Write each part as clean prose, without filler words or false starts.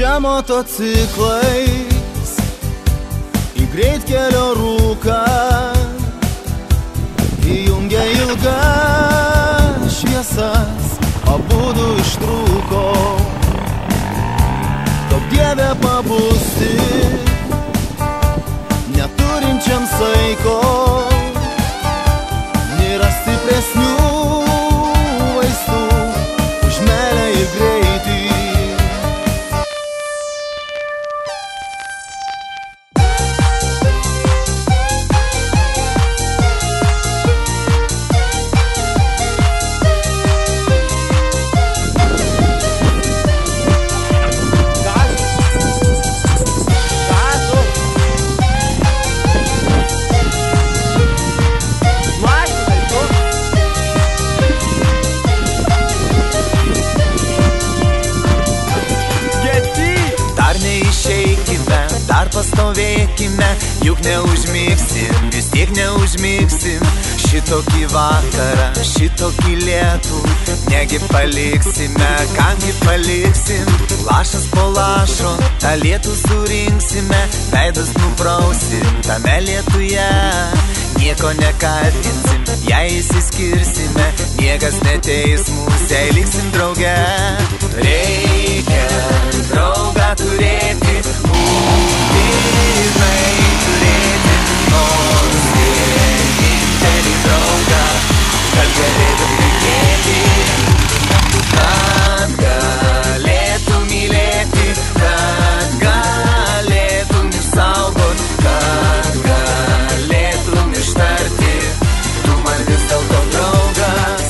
Čia motociklais į greitkelio rūką įjungia ilgas šviesas, abudu ištrūko. Daug Dieve pabusti neturinčiam saiko, nėra stipresnių vaistų už meilę ir greitį. Dar pastovėkime, juk neužmigsim, vis tiek neužmigsim. Šitokį vakarą, šitokį lietų, negi paliksime, kamgi paliksim. Lašas po lašo, tą lietų surinksime, veidus nuprausim, tame lietuje. Nieko nekaltinsim, jei išsiskirsime, niekas neteis mūsų, jei liksim drauge. Reikia draugą turėti, būtinai turėti, nors vienintelį draugą, kad galėtum tikėti, kad galėtum mylėti, kad galėtum išsaugot, kad galėtum ištarti, tu man vis dėlto draugas.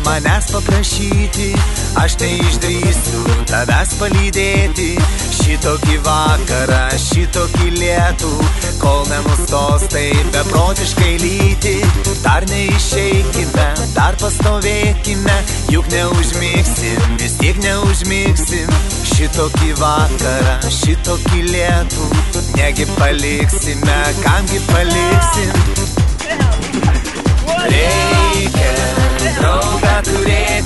Manęs paprašyti, aš neišdrįsiu tavęs palydėti. Šitokį vakarą, šitokį lietų, kol nenustos tai beprotiškai lyti. Dar neišeikime, dar pastovėkime, juk neužmigsim, vis tiek neužmigsim. Šitokį vakarą, šitokį lietų, negi paliksime, kamgi paliksim. Reikia draugą turėti.